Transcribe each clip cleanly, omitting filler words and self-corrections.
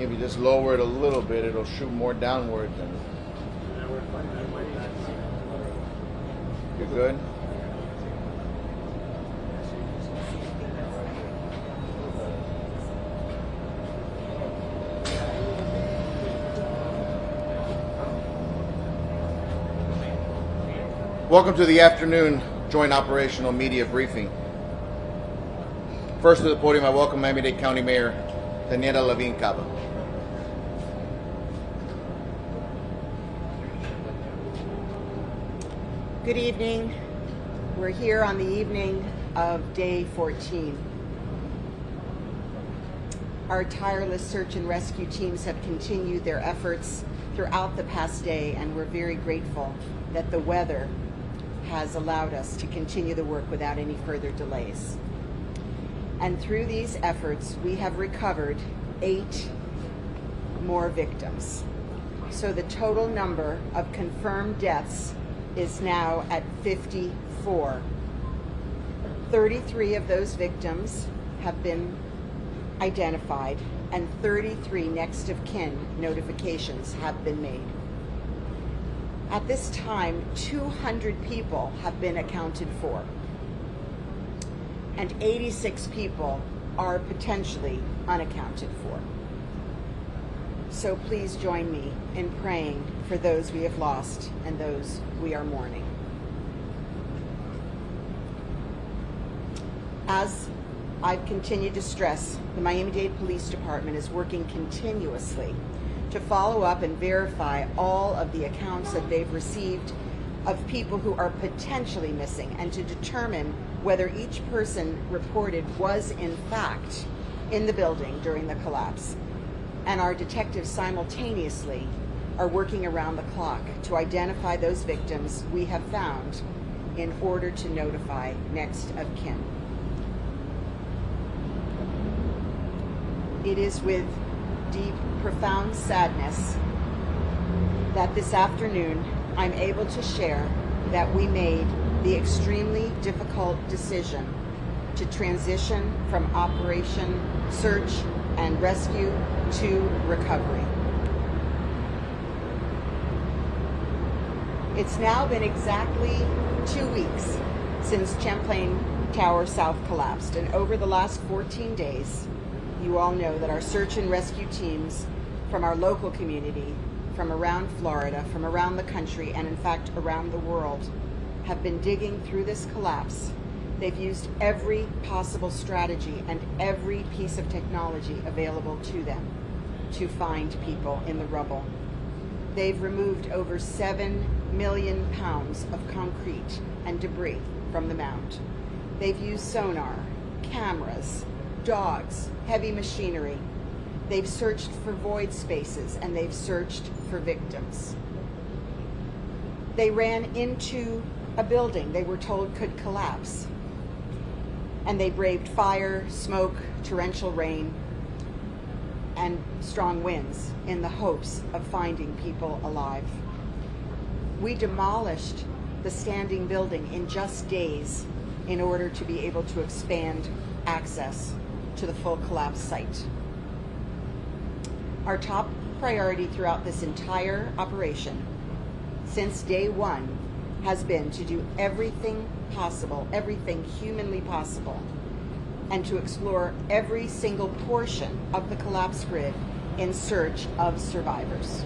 think if you just lower it a little bit, it'll shoot more downwards. And you're good? Welcome to the afternoon Joint Operational Media Briefing. First to the podium, I welcome Miami-Dade County Mayor Daniela Levine Cava. Good evening. We're here on the evening of day 14. Our tireless search and rescue teams have continued their efforts throughout the past day, and we're very grateful that the weather has allowed us to continue the work without any further delays. And through these efforts, we have recovered 8 more victims. So the total number of confirmed deaths is now at 54. 33 of those victims have been identified, and 33 next of kin notifications have been made. At this time, 200 people have been accounted for, and 86 people are potentially unaccounted for. So please join me in praying for those we have lost and those we are mourning. As I've continued to stress, the Miami-Dade Police Department is working continuously to follow up and verify all of the accounts that they've received of people who are potentially missing, and to determine whether each person reported was in fact in the building during the collapse. And our detectives simultaneously are working around the clock to identify those victims we have found in order to notify next of kin. It is with deep, profound sadness that this afternoon I'm able to share that we made the extremely difficult decision to transition from Operation Search and Rescue to recovery. It's now been exactly 2 weeks since Champlain Tower South collapsed, and over the last 14 days, you all know that our search and rescue teams from our local community, from around Florida, from around the country, and in fact around the world, have been digging through this collapse. They've used every possible strategy and every piece of technology available to them to find people in the rubble. They've removed over 7 million pounds of concrete and debris from the mound. They've used sonar, cameras, dogs, heavy machinery. They've searched for void spaces, and they've searched for victims. They ran into a building they were told could collapse, and they braved fire, smoke, torrential rain, and strong winds in the hopes of finding people alive. We demolished the standing building in just days in order to be able to expand access to the full collapse site. Our top priority throughout this entire operation, since day one, has been to do everything possible, everything humanly possible, and to explore every single portion of the collapse grid in search of survivors.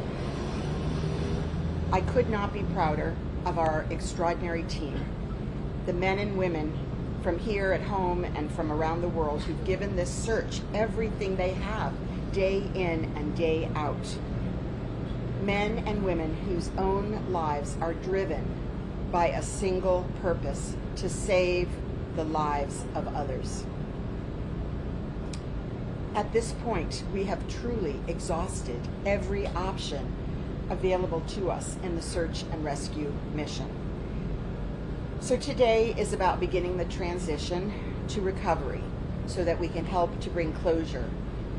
I could not be prouder of our extraordinary team, the men and women from here at home and from around the world who've given this search everything they have, day in and day out. Men and women whose own lives are driven by a single purpose: to save the lives of others. At this point, we have truly exhausted every option available to us in the search and rescue mission. So today is about beginning the transition to recovery so that we can help to bring closure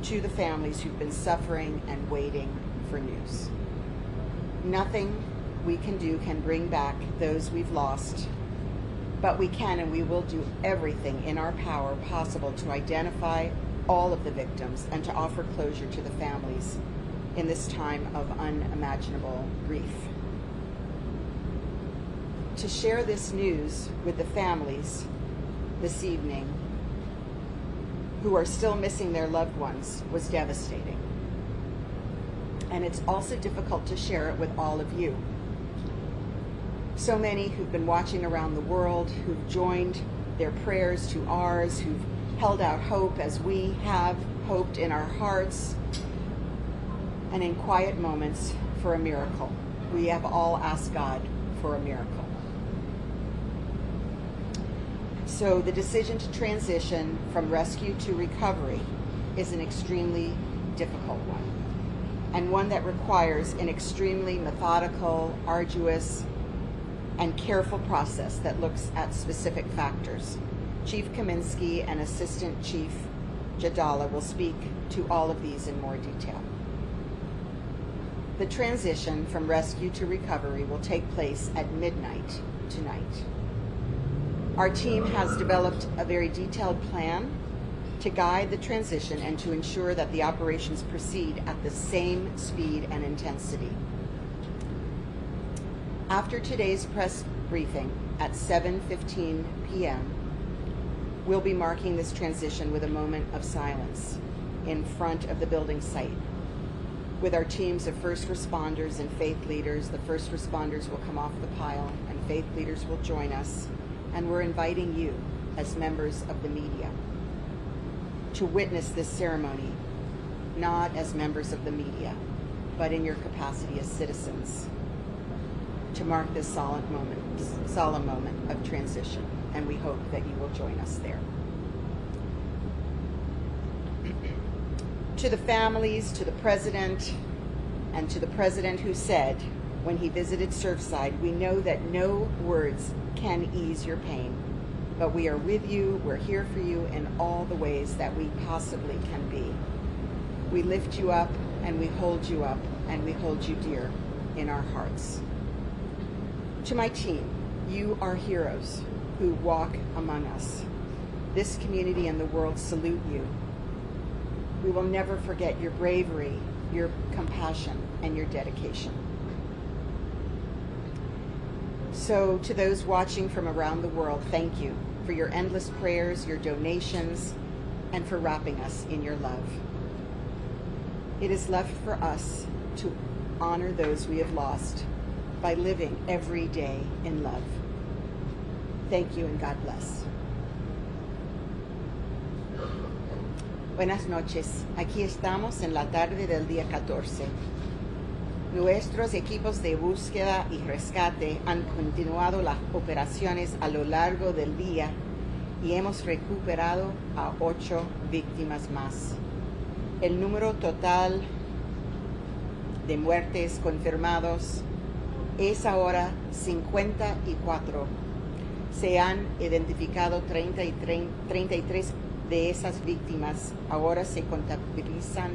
to the families who've been suffering and waiting for news. Nothing we can do can bring back those we've lost, but we can and we will do everything in our power possible to identify all of the victims and to offer closure to the families in this time of unimaginable grief. To share this news with the families this evening who are still missing their loved ones was devastating. And it's also difficult to share it with all of you. So many who've been watching around the world, who've joined their prayers to ours, who've held out hope as we have hoped in our hearts and in quiet moments for a miracle. We have all asked God for a miracle. So the decision to transition from rescue to recovery is an extremely difficult one, and one that requires an extremely methodical, arduous, and careful process that looks at specific factors. Chief Kaminsky and Assistant Chief Jadala will speak to all of these in more detail. The transition from rescue to recovery will take place at midnight tonight. Our team has developed a very detailed plan to guide the transition and to ensure that the operations proceed at the same speed and intensity. After today's press briefing at 7:15 p.m., we'll be marking this transition with a moment of silence in front of the building site. With our teams of first responders and faith leaders, the first responders will come off the pile and faith leaders will join us. And we're inviting you, as members of the media, to witness this ceremony, not as members of the media, but in your capacity as citizens, to mark this solemn moment of transition. And we hope that you will join us there. To the families, to the president, and to the president who said, when he visited Surfside, we know that no words can ease your pain, but we are with you, we're here for you in all the ways that we possibly can be. We lift you up, and we hold you up, and we hold you dear in our hearts. To my team, you are heroes who walk among us. This community and the world salute you. We will never forget your bravery, your compassion, and your dedication. So to those watching from around the world, thank you for your endless prayers, your donations, and for wrapping us in your love. It is left for us to honor those we have lost by living every day in love. Thank you and God bless. Buenas noches. Aquí estamos en la tarde del día 14. Nuestros equipos de búsqueda y rescate han continuado las operaciones a lo largo del día y hemos recuperado a 8 víctimas más. El número total de muertes confirmados es ahora 54. Se han identificado 33 de esas víctimas. Ahora se contabilizan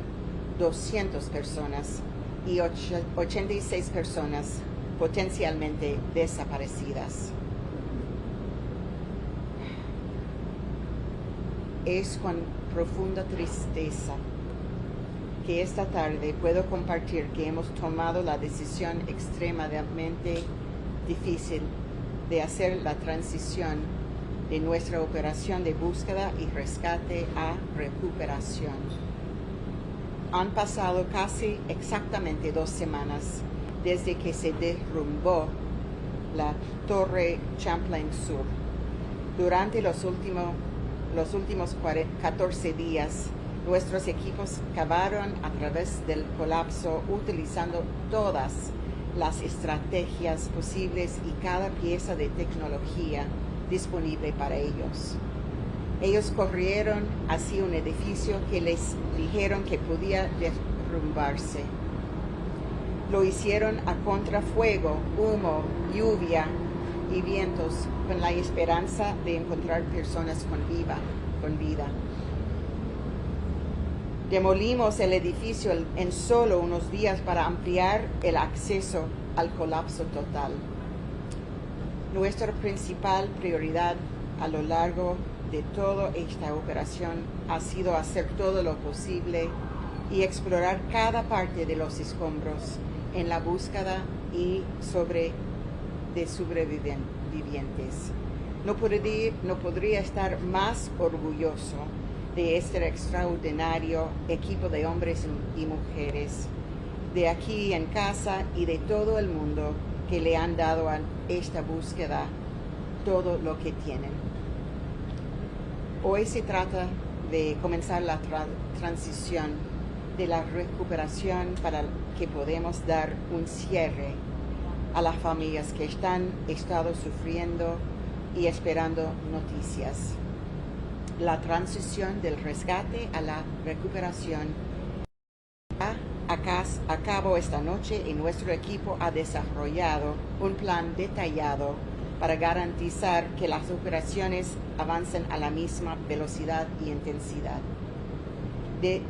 200 personas y 86 personas potencialmente desaparecidas. Es con profunda tristeza que esta tarde puedo compartir que hemos tomado la decisión extremadamente difícil de hacer la transición de nuestra operación de búsqueda y rescate a recuperación. Han pasado casi exactamente 2 semanas desde que se derrumbó la Torre Champlain Sur. Durante los últimos 14 días, nuestros equipos cavaron a través del colapso utilizando todas las estrategias posibles y cada pieza de tecnología disponible para ellos. Ellos corrieron hacia un edificio que les dijeron que podía derrumbarse. Lo hicieron a contrafuego, humo, lluvia y vientos, con la esperanza de encontrar personas con vida. Demolimos el edificio en solo unos días para ampliar el acceso al colapso total. Nuestra principal prioridad a lo largo de toda esta operación ha sido hacer todo lo posible y explorar cada parte de los escombros en la búsqueda de sobrevivientes. No podría estar más orgulloso de este extraordinario equipo de hombres y mujeres de aquí en casa y de todo el mundo que le han dado a esta búsqueda todo lo que tienen. Hoy se trata de comenzar la transición de la recuperación para que podamos dar un cierre a las familias que han estado sufriendo y esperando noticias. La transición del rescate a la recuperación a cabo esta noche y nuestro equipo ha desarrollado un plan detallado para garantizar que las operaciones avancen a la misma velocidad y intensidad.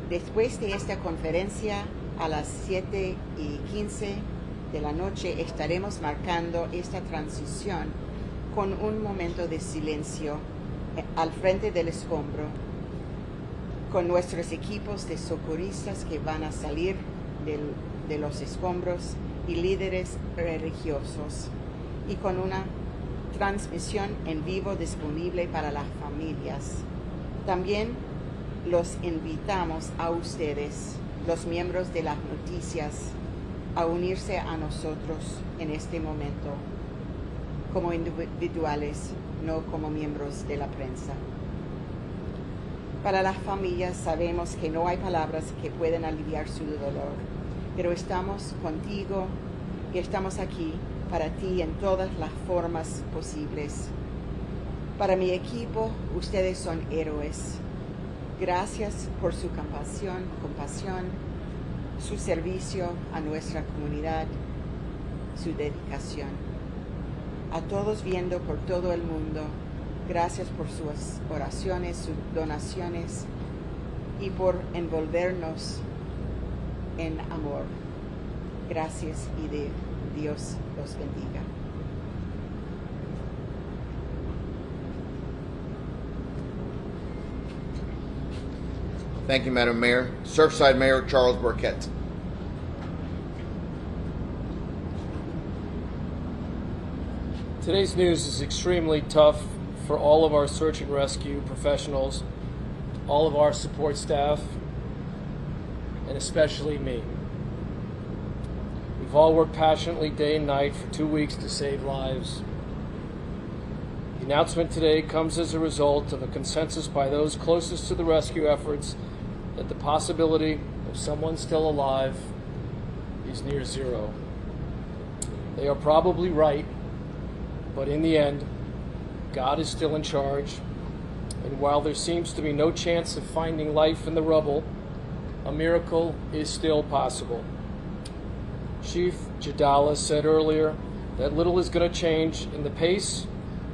Después de esta conferencia, a las 7:15 de la noche, estaremos marcando esta transición con un momento de silencio al frente del escombro, con nuestros equipos de socorristas que van a salir de los escombros y líderes religiosos, y con una transmisión en vivo disponible para las familias. También los invitamos a ustedes, los miembros de las noticias, a unirse a nosotros en este momento, como individuales, no como miembros de la prensa. Para las familias sabemos que no hay palabras que puedan aliviar su dolor, pero estamos contigo y estamos aquí para ti en todas las formas posibles. Para mi equipo, ustedes son héroes. Gracias por su compasión, su servicio a nuestra comunidad, su dedicación. A todos viendo por todo el mundo, gracias por sus oraciones, sus donaciones y por envolvernos en amor. Gracias y Dios los bendiga. Thank you, Madam Mayor. Surfside Mayor Charles Burkett. Today's news is extremely tough for all of our search and rescue professionals, all of our support staff, and especially me. We've all worked passionately day and night for 2 weeks to save lives. The announcement today comes as a result of a consensus by those closest to the rescue efforts that the possibility of someone still alive is near zero. They are probably right, but in the end, God is still in charge, and while there seems to be no chance of finding life in the rubble, a miracle is still possible. Chief Jadala said earlier that little is going to change in the pace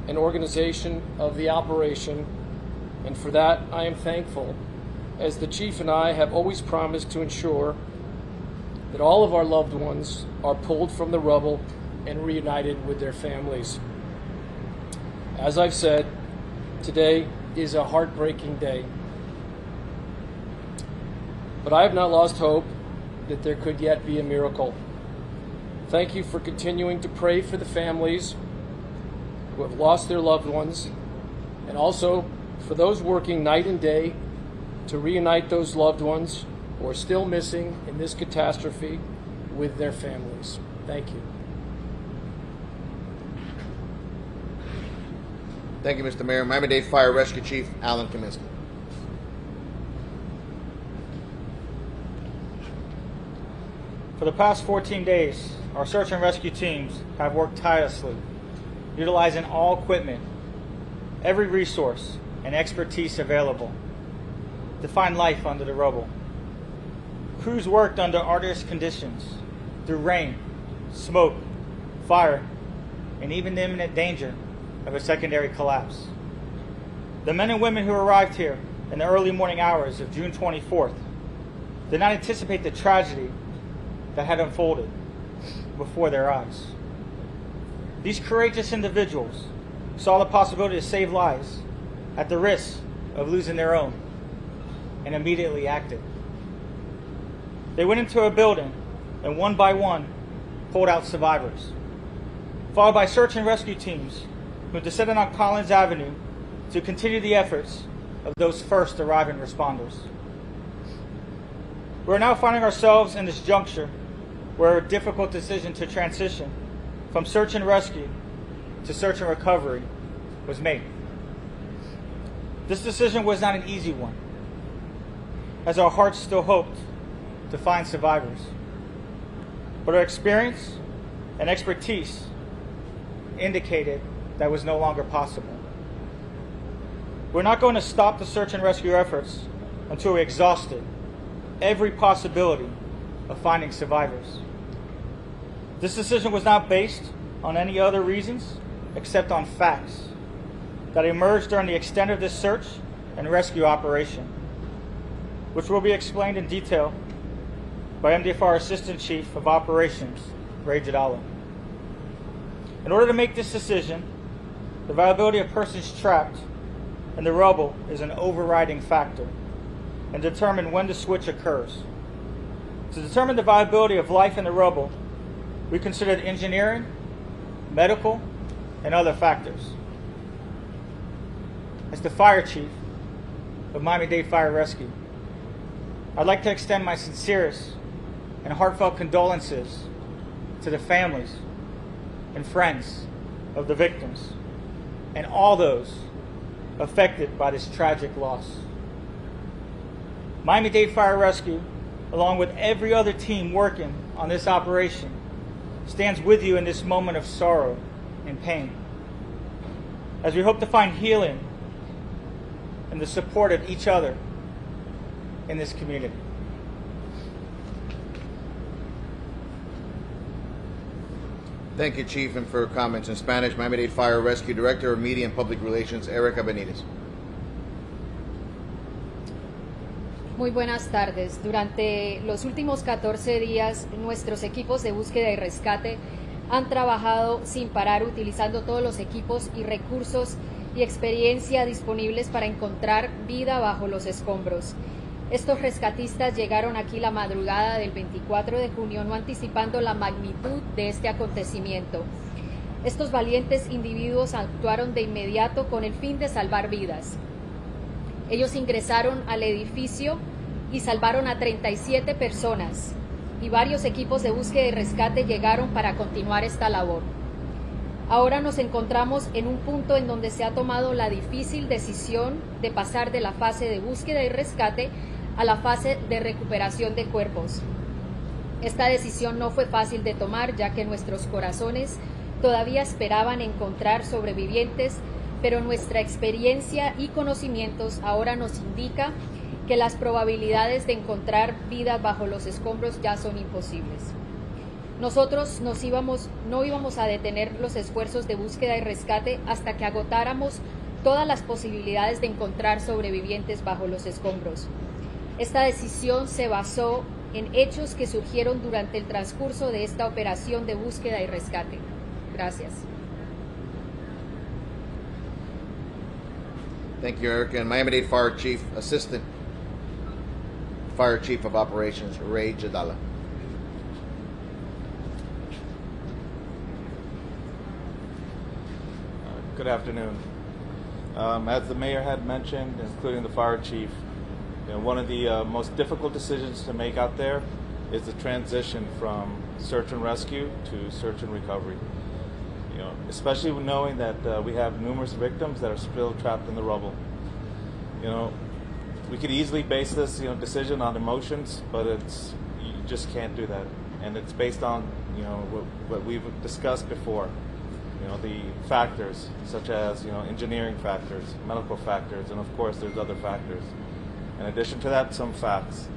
and organization of the operation, and for that I am thankful, as the Chief and I have always promised to ensure that all of our loved ones are pulled from the rubble and reunited with their families. As I've said, today is a heartbreaking day, but I have not lost hope that there could yet be a miracle. Thank you for continuing to pray for the families who have lost their loved ones, and also for those working night and day to reunite those loved ones who are still missing in this catastrophe with their families. Thank you. Thank you, Mr. Mayor. Miami-Dade Fire Rescue Chief Alan Kaminsky. For the past 14 days, our search and rescue teams have worked tirelessly, utilizing all equipment, every resource, and expertise available to find life under the rubble. Crews worked under arduous conditions, through rain, smoke, fire, and even the imminent danger of a secondary collapse. The men and women who arrived here in the early morning hours of June 24th did not anticipate the tragedy that had unfolded before their eyes. These courageous individuals saw the possibility to save lives at the risk of losing their own, and immediately acted. They went into a building and one by one pulled out survivors, followed by search and rescue teams who descended on Collins Avenue to continue the efforts of those first arriving responders. We're now finding ourselves in this juncture where a difficult decision to transition from search and rescue to search and recovery was made. This decision was not an easy one, as our hearts still hoped to find survivors. But our experience and expertise indicated that was no longer possible. We're not going to stop the search and rescue efforts until we exhausted every possibility of finding survivors. This decision was not based on any other reasons except on facts that emerged during the extent of this search and rescue operation, which will be explained in detail by MDFR Assistant Chief of Operations, Ray Jadala. In order to make this decision, the viability of persons trapped in the rubble is an overriding factor and determine when the switch occurs. To determine the viability of life in the rubble, we considered engineering, medical, and other factors. As the fire chief of Miami-Dade Fire Rescue, I'd like to extend my sincerest and heartfelt condolences to the families and friends of the victims and all those affected by this tragic loss. Miami-Dade Fire Rescue, along with every other team working on this operation, stands with you in this moment of sorrow and pain, as we hope to find healing and the support of each other in this community. Thank you, Chief. And for comments in Spanish, Miami-Dade Fire Rescue Director of Media and Public Relations, Erica Benitez. Muy buenas tardes. Durante los últimos 14 días, nuestros equipos de búsqueda y rescate han trabajado sin parar utilizando todos los equipos y recursos y experiencia disponibles para encontrar vida bajo los escombros. Estos rescatistas llegaron aquí la madrugada del 24 de junio, no anticipando la magnitud de este acontecimiento. Estos valientes individuos actuaron de inmediato con el fin de salvar vidas. Ellos ingresaron al edificio y salvaron a 37 personas, y varios equipos de búsqueda y rescate llegaron para continuar esta labor. Ahora nos encontramos en un punto en donde se ha tomado la difícil decisión de pasar de la fase de búsqueda y rescate a la fase de recuperación de cuerpos. Esta decisión no fue fácil de tomar, ya que nuestros corazones todavía esperaban encontrar sobrevivientes, pero nuestra experiencia y conocimientos ahora nos indica que las probabilidades de encontrar vida bajo los escombros ya son imposibles. Nosotros no íbamos a detener los esfuerzos de búsqueda y rescate hasta que agotáramos todas las posibilidades de encontrar sobrevivientes bajo los escombros. Esta decisión se basó en hechos que surgieron durante el transcurso de esta operación de búsqueda y rescate. Gracias. Thank you, Erica. And Miami-Dade Fire Chief, Assistant Fire Chief of Operations, Ray Jadala. Good afternoon. As the mayor had mentioned, including the fire chief, one of the most difficult decisions to make out there is the transition from search and rescue to search and recovery. Especially knowing that we have numerous victims that are still trapped in the rubble. We could easily base this decision on emotions, but you just can't do that, and it's based on what we've discussed before. The factors such as engineering factors, medical factors, and of course there's other factors. In addition to that, some facts.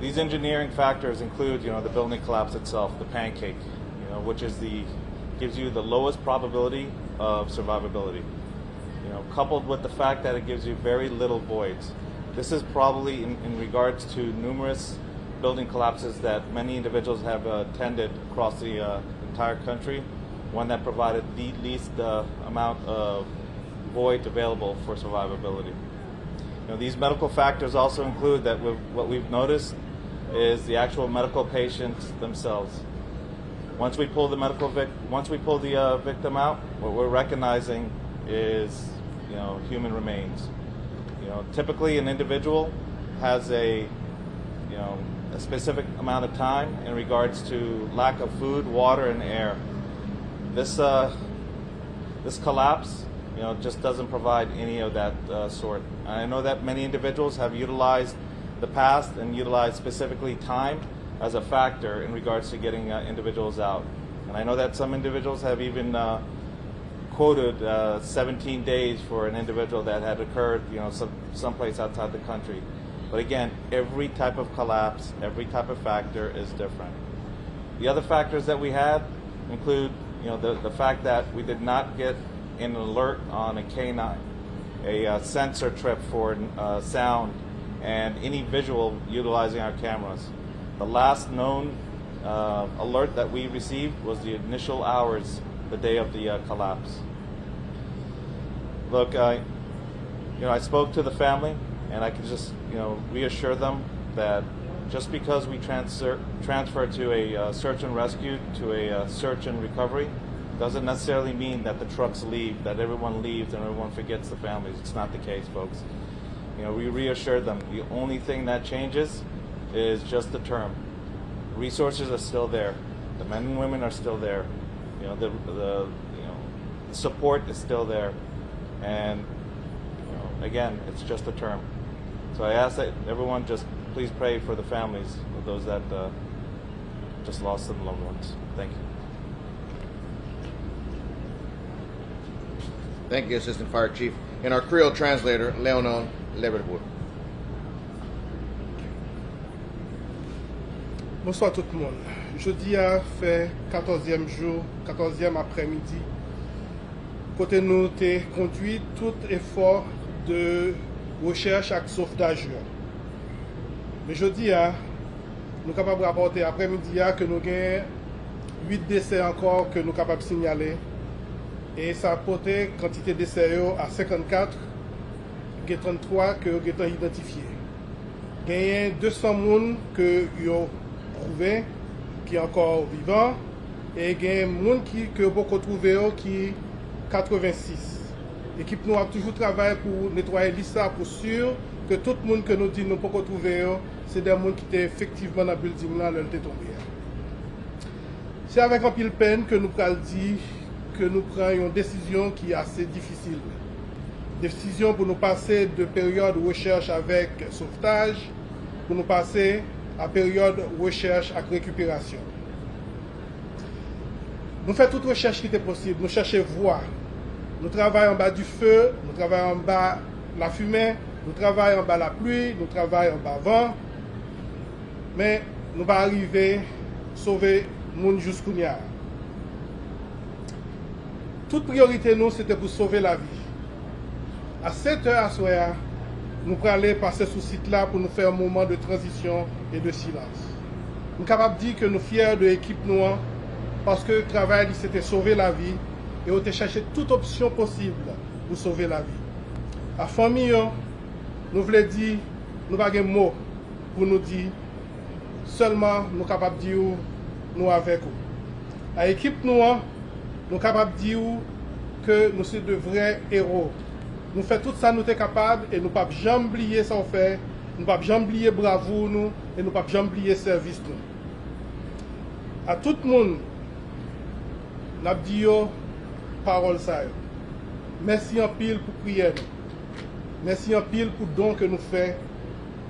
These engineering factors include the building collapse itself, the pancake, which is gives you the lowest probability of survivability. Coupled with the fact that it gives you very little voids. This is probably in regards to numerous building collapses that many individuals have attended across the entire country, one that provided the least amount of void available for survivability. These medical factors also include that what we've noticed is the actual medical patients themselves. Once we pull the victim out, what we're recognizing is human remains. Typically an individual has a specific amount of time in regards to lack of food, water, and air. This collapse just doesn't provide any of that sort. I know that many individuals have utilized the past and utilized specifically time as a factor in regards to getting individuals out. And I know that some individuals have even quoted 17 days for an individual that had occurred someplace outside the country. But again, every type of collapse, every type of factor is different. The other factors that we had include the fact that we did not get an alert on a K9, a sensor trip for sound, and any visual utilizing our cameras. The last known alert that we received was the initial hours the day of the collapse. Look, I spoke to the family, and I can just reassure them that just because we transfer to a search and rescue to a search and recovery doesn't necessarily mean that the trucks leave, that everyone leaves and everyone forgets the families. It's not the case, folks. We reassure them the only thing that changes is just the term. Resources are still there. The men and women are still there. The support is still there. And again, it's just a term. So I ask that everyone just please pray for the families of those that just lost their loved ones. Thank you. Thank you, Assistant Fire Chief. And our Creole translator, Leonon Leverbourg. Bonsoir tout le monde. Jeudi a fait 14e jour, 14e après-midi. Côté nous t'es conduit tout effort de recherche et sauvetage. Mais jeudi a nous capables de rapporter après-midi que nous avons 8 décès encore que nous capables de signaler. Et ça a porté quantité de décès à 54, et 33 que nous avons identifiés. Il y a 200 personnes que nous avons trouvées qui sont encore vivants et il y a des gens que nous avons trouvés qui sont 86. L'équipe nous a toujours travaillé pour nettoyer l'ISA pour sûr que tout le monde que nous disons nous ne pouvons pas trouver, c'est des gens qui étaient effectivement dans le building là, leur tombé. C'est avec un pile peine que nous allons dire que nous prenons une décision qui est assez difficile. Décision pour nous passer de période de recherche avec sauvetage, pour nous passer à période de recherche avec récupération. Nous faisons toute recherche qui était possible, nous cherchons voie. Nous travaillons en bas du feu, nous travaillons en bas de la fumée, nous travaillons en bas de la pluie, nous travaillons en bas vent. Mais nous allons arriver à sauver les gens jusqu'au nia. Toute priorité, nous, c'était pour sauver la vie. À 7 heures à soir, nous allons aller passer sur ce site-là pour nous faire un moment de transition et de silence. Nous sommes capables de dire que nous sommes fiers de l'équipe noire parce que le travail, c'était sauver la vie et on a cherché toute option possible pour sauver la vie. À la famille, nous voulons dire, nous n'avons pas de mots pour nous dire, seulement nous sommes capables de dire nous avec vous. À l'équipe noire, nous sommes capables de dire que nous sommes de vrais héros. Nous faisons tout ça, nous sommes capables et nous ne pouvons jamais oublier ça fait. Nous ne pouvons jamais oublier bravo nous et nous ne pouvons jamais oublier service nous. À tout le monde, nous disons parole ça. Merci en pile pour prier. Merci en pile pour don que nous faisons.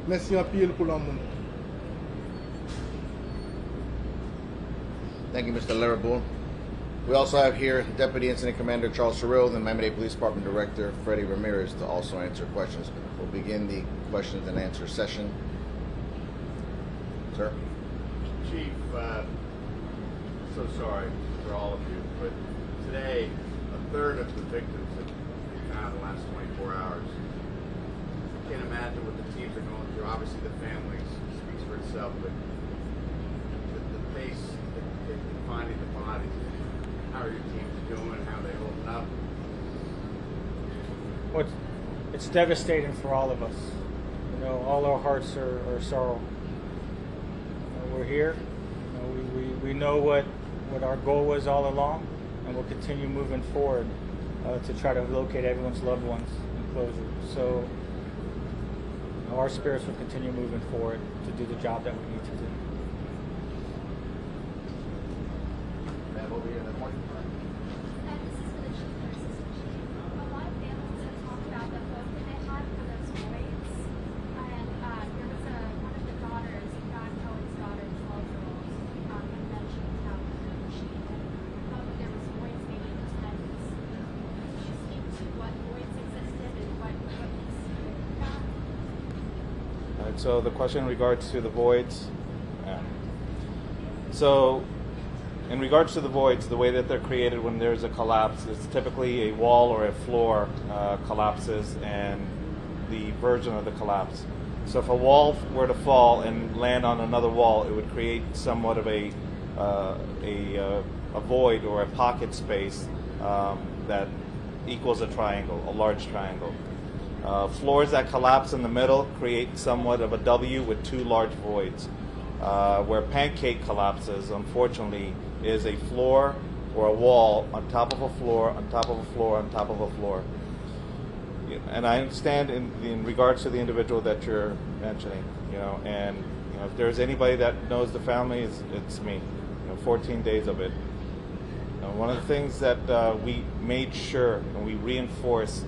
Merci en pile pour l'amour. Thank you, Mr. Leverbourg. We also have here Deputy Incident Commander Charles Cyril and Miami-Dade Police Department Director Freddie Ramirez to also answer questions. We'll begin the questions and answer session. Sir? Chief, so sorry for all of you, but today a third of the victims have been found in the last 24 hours. I can't imagine what the teams are going through. Obviously the families speaks for itself, but the pace in finding the bodies, how are your teams doing, how are they holding up? It's devastating for all of us. You know, all our hearts are sorrow. We're here. You know, we know what our goal was all along, and we'll continue moving forward to try to locate everyone's loved ones in closure. So our spirits will continue moving forward to do the job that we need to do. Ma'am, over here in the morning. This is for the chief nurses machine. A lot of families have talked about the hope that they had for those voids. And there was one of the daughters, John Cohen's daughter, 12 year old, who mentioned how the machine had there was voids maybe in tens. Could you speak to what voids existed and what needs to be done? All right, so the question in regards to the voids. So in regards to the voids, the way that they're created when there's a collapse, it's typically a wall or a floor collapses and the version of the collapse. So if a wall were to fall and land on another wall, it would create somewhat of a void or a pocket space that equals a triangle, a large triangle. Floors that collapse in the middle create somewhat of a W with two large voids. Where pancake collapses, unfortunately, is a floor or a wall on top of a floor, on top of a floor, on top of a floor. And I understand in regards to the individual that you're mentioning, and if there's anybody that knows the family, it's me. 14 days of it. One of the things that we made sure and we reinforced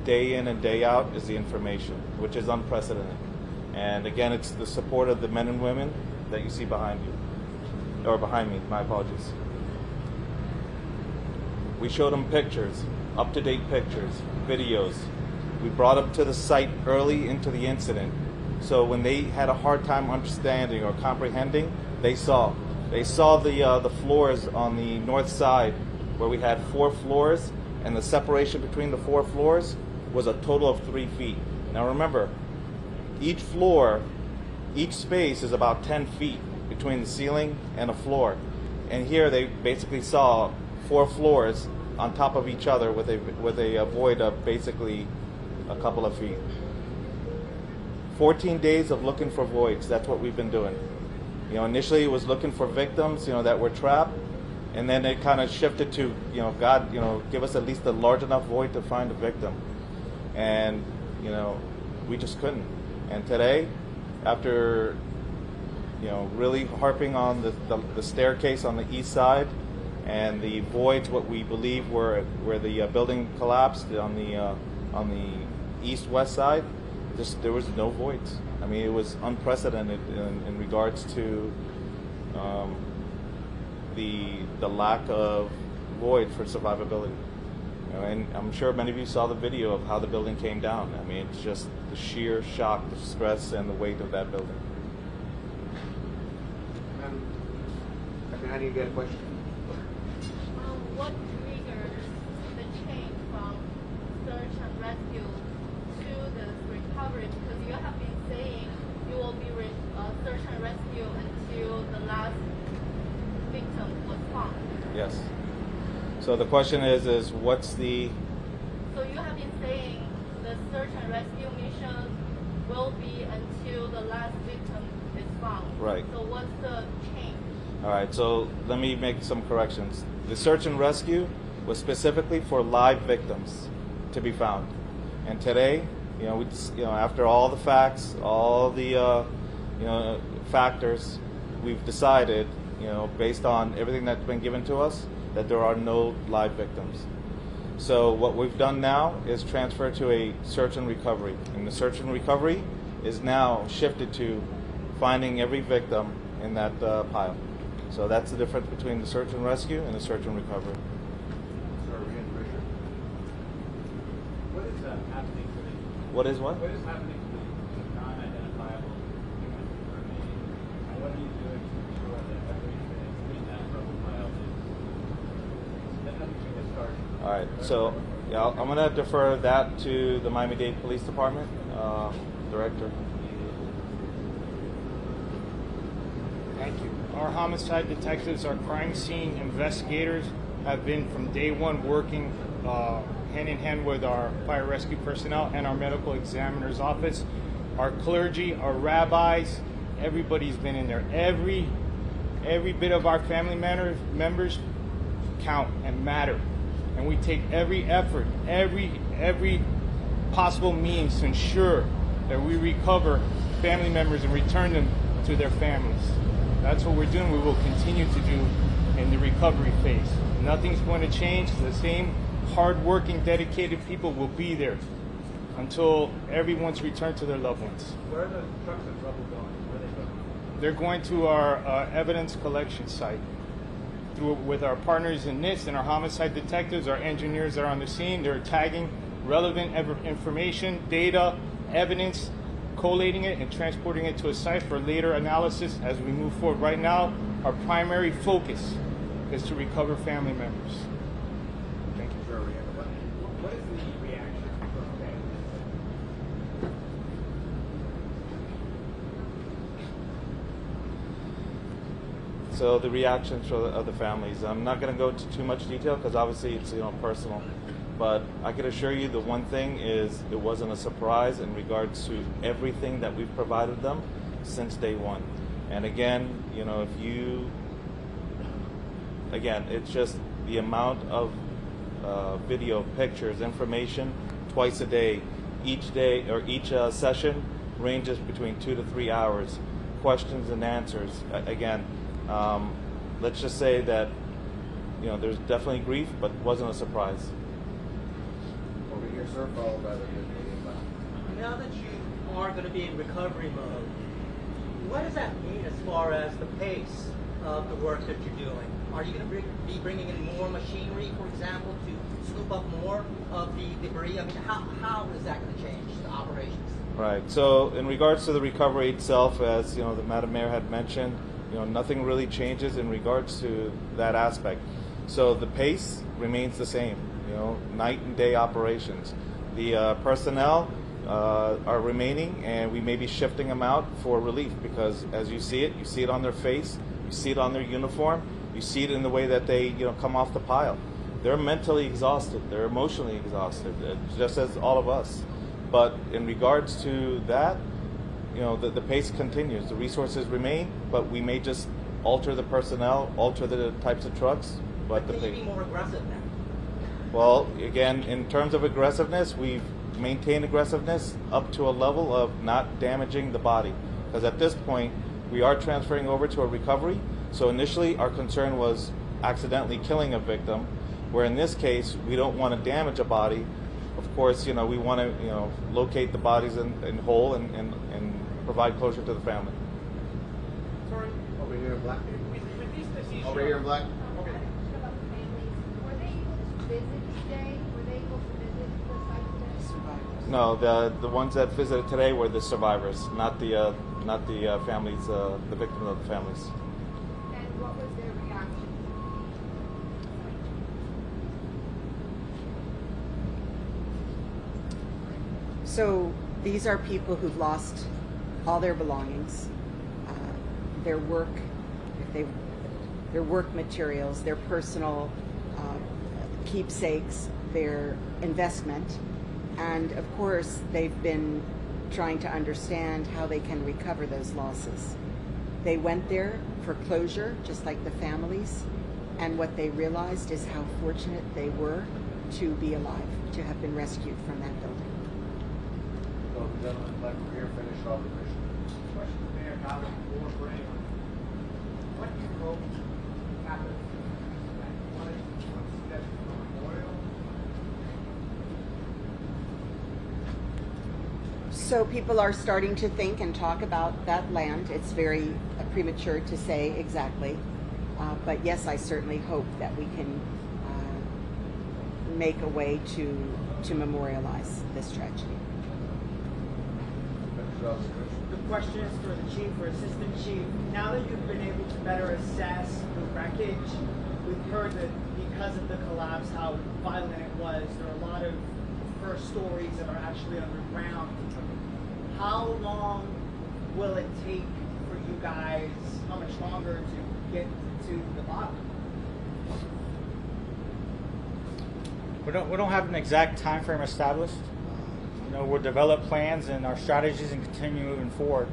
day in and day out is the information, which is unprecedented. And again, it's the support of the men and women that you see behind you, or behind me, my apologies. We showed them pictures, up-to-date pictures, videos. We brought them to the site early into the incident, so when they had a hard time understanding or comprehending, they saw the floors on the north side, where we had 4 floors, and the separation between the 4 floors was a total of 3 feet. Now remember, each floor, each space is about 10 feet between the ceiling and a floor. And here they basically saw 4 floors on top of each other with a void of basically a couple of feet. 14 days of looking for voids, that's what we've been doing. Initially it was looking for victims, that were trapped, and then it kind of shifted to, God, give us at least a large enough void to find a victim. And, we just couldn't. And today, after really harping on the staircase on the east side and the voids, what we believe where the building collapsed on the east-west side, there was no voids. I mean, it was unprecedented in regards to the lack of void for survivability. And I'm sure many of you saw the video of how the building came down. I mean, it's just the sheer shock, the stress, and the weight of that building. How do you get a question? What triggers the change from search and rescue to this recovery? Because you have been saying you will be search and rescue until the last victim was found. Yes. So the question is what's the... So you have been saying the search and rescue mission will be until the last victim is found. Right. So what's the change? All right, so let me make some corrections. The search and rescue was specifically for live victims to be found. And today, after all the facts, all the factors, we've decided, based on everything that's been given to us, that there are no live victims. So what we've done now is transfer to a search and recovery. And the search and recovery is now shifted to finding every victim in that pile. So that's the difference between the search and rescue and the search and recovery. What is happening to the... What is what? What is happening to the non-identifiable human remaining? And what are you doing to ensure that everything in that rubble pile is... Then how do you get started? All right, so I'm going to defer that to the Miami-Dade Police Department Director. Thank you. Our homicide detectives, our crime scene investigators have been from day one working hand in hand with our fire rescue personnel and our medical examiner's office. Our clergy, our rabbis, everybody's been in there. Every bit of our family members count and matter. And we take every effort, every possible means to ensure that we recover family members and return them to their families. That's what we're doing. We will continue to do in the recovery phase. Nothing's going to change. The same hard-working, dedicated people will be there until everyone's returned to their loved ones. Where are the trucks of trouble going? Where are they going? They're going to our evidence collection site. With our partners in NIST and our homicide detectives, our engineers are on the scene. They're tagging relevant information, data, evidence, collating it and transporting it to a site for later analysis as we move forward. Right now, our primary focus is to recover family members. Thank you. Sure, what is the reaction from families? So the reactions of the families, I'm not going to go into too much detail because obviously it's personal, but I can assure you the one thing is it wasn't a surprise in regards to everything that we've provided them since day one. And again, it's just the amount of video, pictures, information twice a day. Each day or each session ranges between 2 to 3 hours. Questions and answers. Again, let's just say that there's definitely grief, but it wasn't a surprise. Over here, sir, followed by the video. Now that you are going to be in recovery mode, what does that mean as far as the pace of the work that you're doing? Are you going to be bringing in more machinery, for example, to scoop up more of the debris? I mean, how is that going to change the operations? Right. So in regards to the recovery itself, as the Madam Mayor had mentioned, nothing really changes in regards to that aspect. So the pace remains the same. Night and day operations. The personnel are remaining, and we may be shifting them out for relief because, as you see it on their face, you see it on their uniform, you see it in the way that they come off the pile. They're mentally exhausted. They're emotionally exhausted, just as all of us. But in regards to that, the pace continues. The resources remain, but we may just alter the personnel, alter the types of trucks. But can you be more aggressive now? Well, again, in terms of aggressiveness, we've maintained aggressiveness up to a level of not damaging the body. Because at this point, we are transferring over to a recovery. So initially, our concern was accidentally killing a victim, where in this case, we don't want to damage a body. Of course, we want to, locate the bodies in whole and provide closure to the family. Sorry. Over here in black. With these decisions, Over here in black. About the families, were they able to visit today? Were they able to visit the site today? No, the ones that visited today were the survivors, not the families, the victims of the families. And what was their reaction? So these are people who've lost all their belongings, their work, their work materials, their personal keepsakes, their investment, and of course they've been trying to understand how they can recover those losses. They went there for closure, just like the families, and what they realized is how fortunate they were to be alive, to have been rescued from that building. So the gentleman back over here finished off the mission. question to Mayor Condo or for anyone. What do you hope happens? One suggestion for memorial. So people are starting to think and talk about that land. It's very premature to say exactly. But yes, I certainly hope that we can make a way to memorialize this tragedy. The question is for the chief or assistant chief. Now that you've been able to better assess the wreckage, we've heard that because of the collapse, how violent it was, there are a lot of first stories that are actually underground. How long will it take for you guys, how much longer to get to the bottom? We don't have an exact time frame established. We'll develop plans and our strategies and continue moving forward.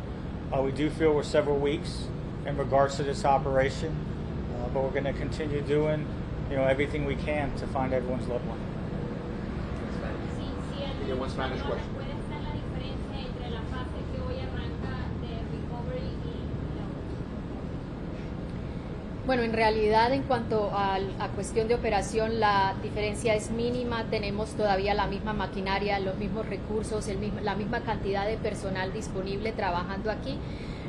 We do feel we're several weeks in regards to this operation, but we're going to continue doing, everything we can to find everyone's loved one. You get one Spanish question. ¿Cuál es la diferencia entre la fase que hoy arranca de recovery y Bueno, en realidad en cuanto a cuestión de operación, la diferencia es mínima. Tenemos todavía la misma maquinaria, los mismos recursos, la misma cantidad de personal disponible trabajando aquí.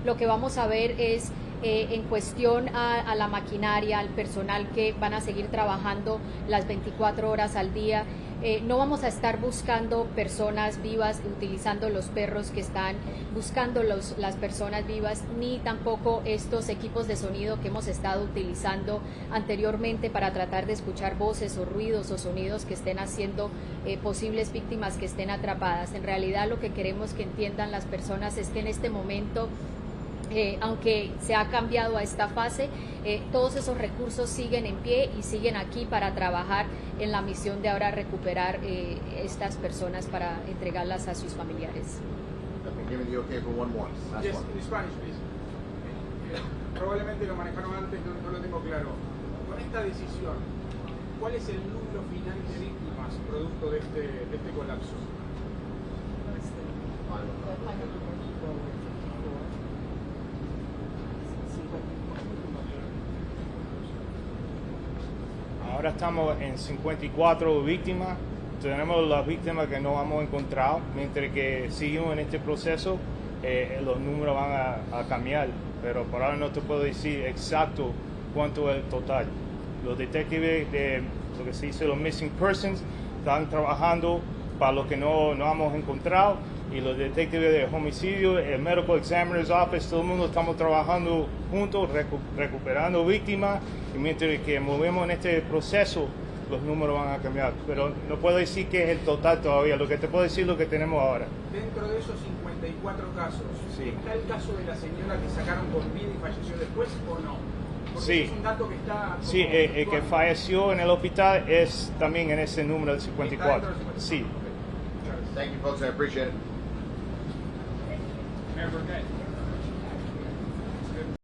Lo que vamos a ver es en cuestión a la maquinaria, al personal que van a seguir trabajando las 24 horas al día. No vamos a estar buscando personas vivas, utilizando los perros que están buscando las personas vivas, ni tampoco estos equipos de sonido que hemos estado utilizando anteriormente para tratar de escuchar voces o ruidos o sonidos que estén haciendo posibles víctimas que estén atrapadas. En realidad lo que queremos que entiendan las personas es que en este momento, aunque se ha cambiado a esta fase, todos esos recursos siguen en pie y siguen aquí para trabajar en la misión de ahora recuperar estas personas para entregarlas a sus familiares. Yes, in Spanish, please. Probablemente lo manejaron antes, no lo tengo claro. Con esta decisión, ¿cuál es el número final de víctimas producto de este colapso? Ahora estamos en 54 víctimas. Tenemos las víctimas que no hemos encontrado. Mientras que seguimos en este proceso, los números van a cambiar. Pero por ahora no te puedo decir exacto cuánto es el total. Los detectives de lo que se dice los missing persons están trabajando para lo que no hemos encontrado. Y los detectives de homicidio, el Medical Examiner's Office, todo el mundo estamos trabajando juntos, recuperando víctimas, y mientras que movemos en este proceso, los números van a cambiar. Pero no puedo decir que es el total todavía, lo que te puedo decir es lo que tenemos ahora. Dentro de esos 54 casos, Sí. ¿está el caso de la señora que sacaron con vida y falleció después o no? Porque Sí. eso es un dato que está... Sí, el que falleció en el hospital es también en ese número del 54. Sí. Thank you, folks. I appreciate it. Mayor Burkett.